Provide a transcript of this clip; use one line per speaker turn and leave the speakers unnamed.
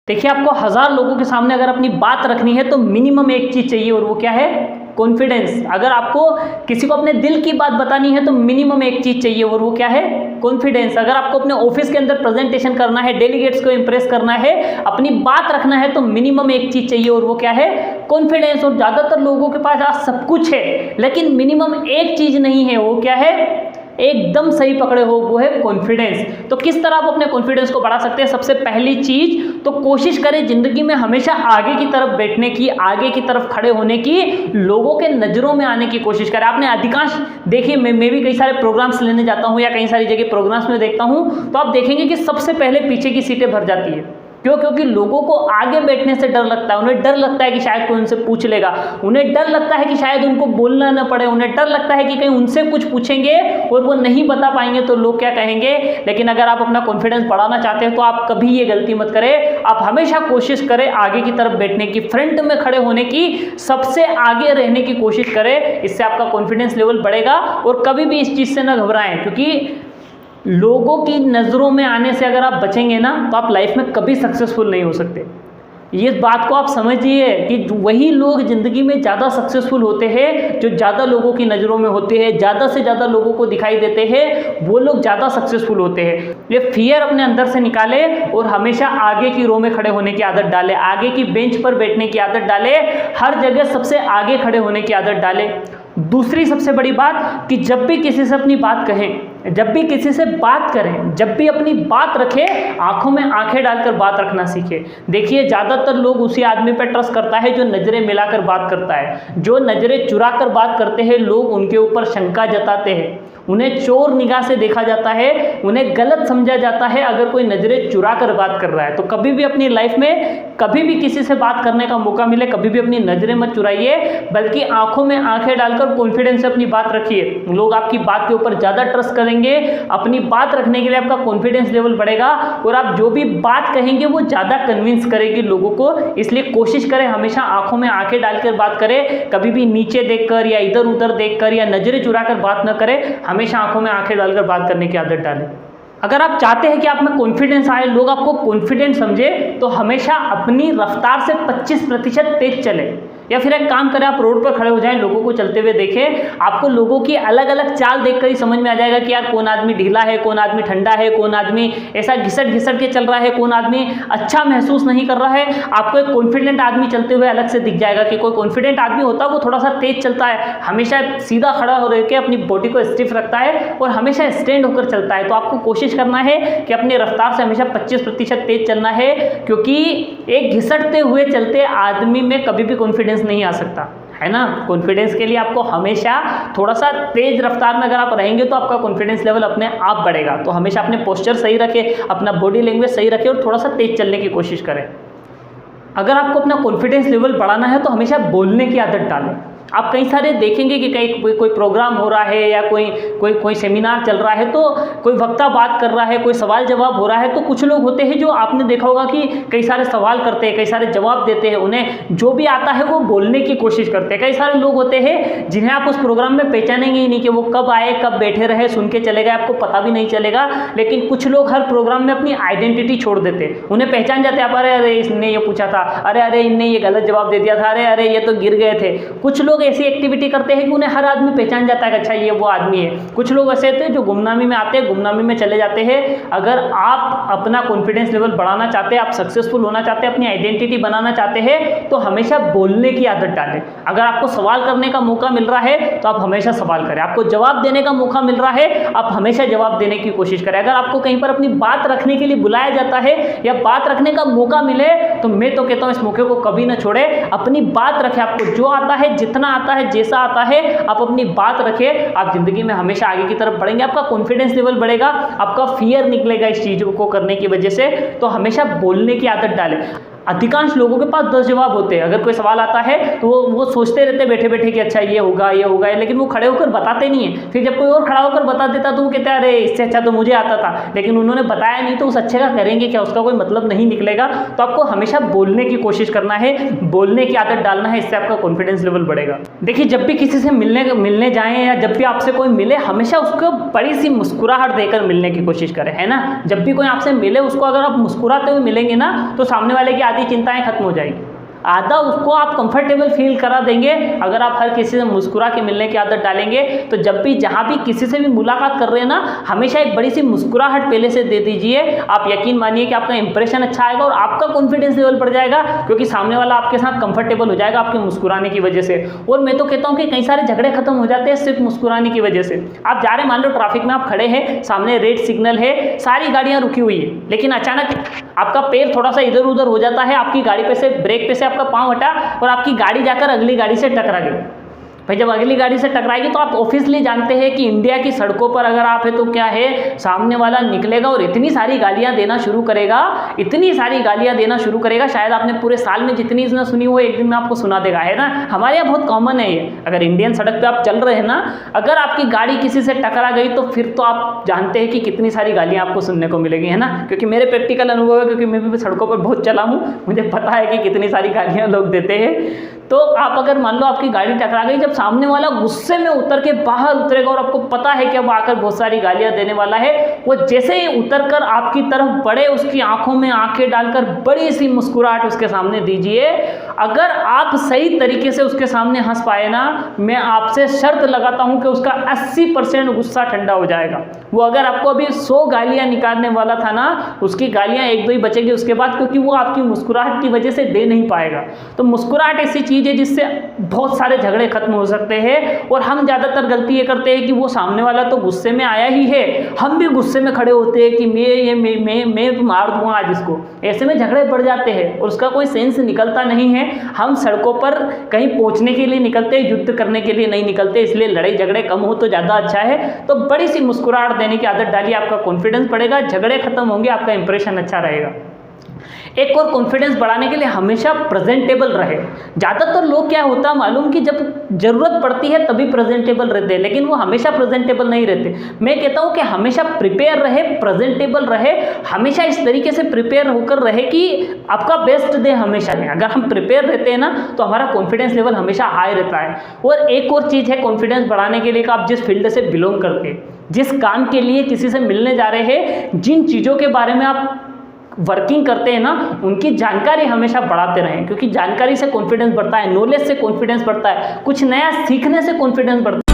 देखिए, आपको 1000 लोगों के सामने अगर अपनी बात रखनी है तो मिनिमम एक चीज चाहिए और वो क्या है? कॉन्फिडेंस। अगर आपको किसी को अपने दिल की बात बतानी है तो मिनिमम एक चीज चाहिए और वो क्या है? कॉन्फिडेंस। अगर आपको अपने ऑफिस के अंदर प्रेजेंटेशन करना है, डेलीगेट्स को इंप्रेस करना है, अपनी बात रखना है तो मिनिमम एक चीज चाहिए और वो क्या है? कॉन्फिडेंस। और ज्यादातर लोगों के पास आज सब कुछ है लेकिन मिनिमम एक चीज नहीं है, वो क्या है? एकदम सही पकड़े हो, वो है कॉन्फिडेंस। तो किस तरह आप अपने कॉन्फिडेंस को बढ़ा सकते हैं? सबसे पहली चीज तो कोशिश करें जिंदगी में हमेशा आगे की तरफ बैठने की, आगे की तरफ खड़े होने की, लोगों के नजरों में आने की कोशिश करें। आपने अधिकांश देखिए, मैं भी कई सारे प्रोग्राम्स लेने जाता हूं या कई सारी जगह प्रोग्राम्स में देखता हूं तो आप देखेंगे कि सबसे पहले पीछे की सीटें भर जाती है। क्यों? क्योंकि लोगों को आगे बैठने से डर लगता है। उन्हें डर लगता है कि शायद कोई उनसे पूछ लेगा, उन्हें डर लगता है कि शायद उनको बोलना न पड़े, उन्हें डर लगता है कि कहीं उनसे कुछ पूछेंगे और वो नहीं बता पाएंगे तो लोग क्या कहेंगे। लेकिन अगर आप अपना कॉन्फिडेंस बढ़ाना चाहते हैं तो आप कभी ये गलती मत करें। आप हमेशा कोशिश करें आगे की तरफ बैठने की, फ्रंट में खड़े होने की, सबसे आगे रहने की कोशिश करें। इससे आपका कॉन्फिडेंस लेवल बढ़ेगा और कभी भी इस चीज से न घबराएं, क्योंकि लोगों की नज़रों में आने से अगर आप बचेंगे ना तो आप लाइफ में कभी सक्सेसफुल नहीं हो सकते। ये बात को आप समझिए कि वही लोग ज़िंदगी में ज़्यादा सक्सेसफुल होते हैं जो ज़्यादा लोगों की नज़रों में होते हैं, ज़्यादा से ज़्यादा लोगों को दिखाई देते हैं, वो लोग ज़्यादा सक्सेसफुल होते हैं। ये फियर अपने अंदर से निकाले और हमेशा आगे की रो में खड़े होने की आदत डालें, आगे की बेंच पर बैठने की आदत डालें, हर जगह सबसे आगे खड़े होने की आदत डालें। दूसरी सबसे बड़ी बात कि जब भी किसी से अपनी बात कहें, जब भी किसी से बात करें, जब भी अपनी बात रखें, आंखों में आंखें डालकर बात रखना सीखें। देखिए, ज़्यादातर लोग उसी आदमी पर ट्रस्ट करता है जो नज़रें मिलाकर बात करता है। जो नज़रें चुरा कर बात करते हैं लोग उनके ऊपर शंका जताते हैं, उन्हें चोर निगाह से देखा जाता है, उन्हें गलत समझा जाता है अगर कोई नज़रें चुरा कर बात कर रहा है। तो कभी भी अपनी लाइफ में कभी भी किसी से बात करने का मौका मिले, कभी भी अपनी नज़रें मत चुराइए, बल्कि आंखों में आंखें डालकर कॉन्फिडेंस से अपनी बात रखिए। लोग आपकी बात के ऊपर ज़्यादा ट्रस्ट करेंगे, अपनी बात रखने के लिए आपका कॉन्फिडेंस लेवल बढ़ेगा और आप जो भी बात कहेंगे वो ज़्यादा कन्विंस करेगी लोगों को। इसलिए कोशिश करें हमेशा आंखों में आंखें डालकर बात करें, कभी भी नीचे देखकर या इधर उधर देखकर या नज़रें चुरा कर बात न करें, हमेशा आंखों में आंखें डालकर बात करने की आदत डालें। अगर आप चाहते हैं कि आप में कॉन्फिडेंस आए, लोग आपको कॉन्फिडेंट समझे, तो हमेशा अपनी रफ्तार से 25% तेज चले। या फिर एक काम करें, आप रोड पर खड़े हो जाएं, लोगों को चलते हुए देखें, आपको लोगों की अलग अलग चाल देखकर ही समझ में आ जाएगा कि यार कौन आदमी ढीला है, कौन आदमी ठंडा है, कौन आदमी ऐसा घिसट घिसट के चल रहा है, कौन आदमी अच्छा महसूस नहीं कर रहा है। आपको एक कॉन्फिडेंट आदमी चलते हुए अलग से दिख जाएगा कि कोई कॉन्फिडेंट आदमी होता है वो थोड़ा सा तेज चलता है, हमेशा सीधा खड़ा हो रह के अपनी बॉडी को स्टिफ रखता है और हमेशा स्टैंड होकर चलता है। तो आपको कोशिश करना है कि अपनी रफ्तार से हमेशा 25% तेज चलना है, क्योंकि एक घिसटते हुए चलते आदमी में कभी भी कॉन्फिडेंस नहीं आ सकता, है ना। कॉन्फिडेंस के लिए आपको हमेशा थोड़ा सा तेज रफ्तार में अगर आप रहेंगे तो आपका कॉन्फिडेंस लेवल अपने आप बढ़ेगा। तो हमेशा अपने पोस्चर सही रखें, अपना बॉडी लैंग्वेज सही रखें और थोड़ा सा तेज चलने की कोशिश करें। अगर आपको अपना कॉन्फिडेंस लेवल बढ़ाना है तो हमेशा बोलने की आदत डालें। आप कई सारे देखेंगे कि कहीं कोई प्रोग्राम हो रहा है या कोई सेमिनार चल रहा है तो कोई वक्ता बात कर रहा है, कोई सवाल जवाब हो रहा है, तो कुछ लोग होते हैं जो आपने देखा होगा कि कई सारे सवाल करते हैं, कई सारे जवाब देते हैं, उन्हें जो भी आता है वो बोलने की कोशिश करते हैं। कई सारे लोग होते हैं जिन्हें आप उस प्रोग्राम में पहचानेंगे ही नहीं कि वो कब आए, कब बैठे रहे, सुन के चले गए, आपको पता भी नहीं चलेगा। लेकिन कुछ लोग हर प्रोग्राम में अपनी आइडेंटिटी छोड़ देते हैं, उन्हें पहचान जाते हैं। आप अरे इसने ये पूछा था, अरे इनने ये गलत जवाब दे दिया था, अरे ये तो गिर गए थे। कुछ लोग ऐसी एक्टिविटी करते हैं कि उन्हें हर आदमी पहचान जाता है कि अच्छा ये वो आदमी है। कुछ लोग ऐसे होते हैं जो गुमनामी में आते हैं, गुमनामी में चले जाते हैं। अगर आप अपना कॉन्फिडेंस लेवल बढ़ाना चाहते हैं, आप सक्सेसफुल होना चाहते हैं, अपनी आइडेंटिटी बनाना चाहते हैं, तो हमेशा बोलने की आदत डालें। अगर आपको सवाल करने का मौका मिल रहा है तो आप हमेशा सवाल करें, आपको जवाब देने का मौका मिल रहा है आप हमेशा जवाब देने की कोशिश करें। अगर आपको कहीं पर अपनी बात रखने के लिए बुलाया जाता है या बात रखने का मौका मिले तो मैं तो कहता हूँ इस मौके को कभी ना छोड़े, अपनी बात रखें। आपको जो आता है, जितना आता है, जैसा आता है, आप अपनी बात रखें। आप जिंदगी में हमेशा आगे की तरफ बढ़ेंगे, आपका कॉन्फिडेंस लेवल बढ़ेगा, आपका फियर निकलेगा इस चीज़ को करने की वजह से। तो हमेशा बोलने की आदत डालें। अधिकांश लोगों के पास 10 जवाब होते हैं। अगर कोई सवाल आता है तो वो सोचते रहते बैठे बैठे कि अच्छा ये होगा ये होगा, लेकिन वो खड़े होकर बताते नहीं है। फिर जब कोई और खड़ा होकर बता देता तो वो कहते हैं अरे इससे अच्छा तो मुझे आता था, लेकिन उन्होंने बताया नहीं तो उस अच्छे का करेंगे क्या, उसका कोई मतलब नहीं निकलेगा। तो आपको हमेशा बोलने की कोशिश करना है, बोलने की आदत डालना है, इससे आपका कॉन्फिडेंस लेवल बढ़ेगा। देखिए जब भी किसी से मिलने जाएं या जब भी आपसे कोई मिले, हमेशा उसको बड़ी सी मुस्कुराहट देकर मिलने की कोशिश करें, है ना। जब भी कोई आपसे मिले उसको अगर आप मुस्कुराते हुए मिलेंगे ना तो सामने वाले की आधी चिंताएं खत्म हो जाएगी, आधा उसको आप कंफर्टेबल फील करा देंगे। अगर आप हर किसी से मुस्कुरा के मिलने की आदत डालेंगे तो जब भी जहाँ भी किसी से भी मुलाकात कर रहे हैं ना, हमेशा एक बड़ी सी मुस्कुराहट पहले से दे दीजिए। आप यकीन मानिए कि आपका इंप्रेशन अच्छा आएगा और आपका कॉन्फिडेंस लेवल बढ़ जाएगा, क्योंकि सामने वाला आपके साथ कंफर्टेबल हो जाएगा आपके मुस्कुराने की वजह से। और मैं तो कहता हूँ कि कई सारे झगड़े खत्म हो जाते हैं सिर्फ मुस्कुराने की वजह से। आप जा रहे, मान लो ट्रैफिक में आप खड़े हैं, सामने रेड सिग्नल है, सारी गाड़ियाँ रुकी हुई है, लेकिन अचानक आपका पैर थोड़ा सा इधर उधर हो जाता है, आपकी गाड़ी पे से ब्रेक पे से आपका पाँव हटा और आपकी गाड़ी जाकर अगली गाड़ी से टकरा गई। भाई जब अगली गाड़ी से टकराएगी तो आप ऑब्वियसली जानते हैं कि इंडिया की सड़कों पर अगर आप है तो क्या है, सामने वाला निकलेगा और इतनी सारी गालियां देना शुरू करेगा, इतनी सारी गालियां देना शुरू करेगा, शायद आपने पूरे साल में जितनी ना सुनी हो एक दिन में आपको सुना देगा, है ना। हमारे यहाँ बहुत कॉमन है ये। अगर इंडियन सड़क पर आप चल रहे हैं ना, अगर आपकी गाड़ी किसी से टकरा गई तो फिर तो आप जानते हैं कि कितनी सारी गालियाँ आपको सुनने को मिलेगी, है ना। क्योंकि मेरे प्रैक्टिकल अनुभव है, क्योंकि मैं भी सड़कों पर बहुत चला हूँ, मुझे पता है कि कितनी सारी गालियाँ लोग देते हैं। तो आप अगर मान लो आपकी गाड़ी टकरा गई, जब सामने वाला गुस्से में उतर के बाहर उतरेगा और आपको पता है कि अब आकर बहुत सारी गालियां देने वाला है, वो जैसे ही उतरकर आपकी तरफ बढ़े, उसकी आंखों में आंखें डालकर बड़ी सी मुस्कुराहट उसके सामने दीजिए। अगर आप सही तरीके से उसके सामने हंस पाए ना, मैं आपसे शर्त लगाता हूं कि उसका 80% गुस्सा ठंडा हो जाएगा। वो अगर आपको अभी 100 गालियां निकालने वाला था ना, उसकी गालियां 1-2 ही बचेगी उसके बाद, क्योंकि वो आपकी मुस्कुराहट की वजह से दे नहीं पाएगा। तो मुस्कुराहट ऐसी चीज है जिससे बहुत सारे झगड़े खत्म हो सकते हैं। और हम ज़्यादातर गलती ये करते हैं कि वो सामने वाला तो गुस्से में आया ही है, हम भी गुस्से में खड़े होते हैं कि मैं मार दूंगा आज इसको। ऐसे में झगड़े बढ़ जाते हैं और उसका कोई सेंस निकलता नहीं है। हम सड़कों पर कहीं पहुंचने के लिए निकलते हैं, युद्ध करने के लिए नहीं निकलते, इसलिए लड़ाई झगड़े कम हो तो ज़्यादा अच्छा है। तो बड़ी सी मुस्कुराहट देने की आदत डालिए, आपका कॉन्फिडेंस बढ़ेगा, झगड़े खत्म होंगे, आपका इंप्रेशन अच्छा रहेगा। एक और कॉन्फिडेंस बढ़ाने के लिए हमेशा प्रेजेंटेबल रहे। ज़्यादातर लोग क्या होता है मालूम, कि जब ज़रूरत पड़ती है तभी प्रेजेंटेबल रहते हैं, लेकिन वो हमेशा प्रेजेंटेबल नहीं रहते। मैं कहता हूँ कि हमेशा प्रिपेयर रहे, प्रेजेंटेबल रहे, हमेशा इस तरीके से प्रिपेयर होकर रहे कि आपका बेस्ट दे हमेशा में। अगर हम प्रिपेयर रहते हैं ना तो हमारा कॉन्फिडेंस लेवल हमेशा हाई रहता है। और एक और चीज़ है कॉन्फिडेंस बढ़ाने के लिए कि आप जिस फील्ड से बिलोंग करते हैं, जिस काम के लिए किसी से मिलने जा रहे हैं, जिन चीज़ों के बारे में आप वर्किंग करते हैं ना, उनकी जानकारी हमेशा बढ़ाते रहें, क्योंकि जानकारी से कॉन्फिडेंस बढ़ता है, नॉलेज से कॉन्फिडेंस बढ़ता है, कुछ नया सीखने से कॉन्फिडेंस बढ़ता है।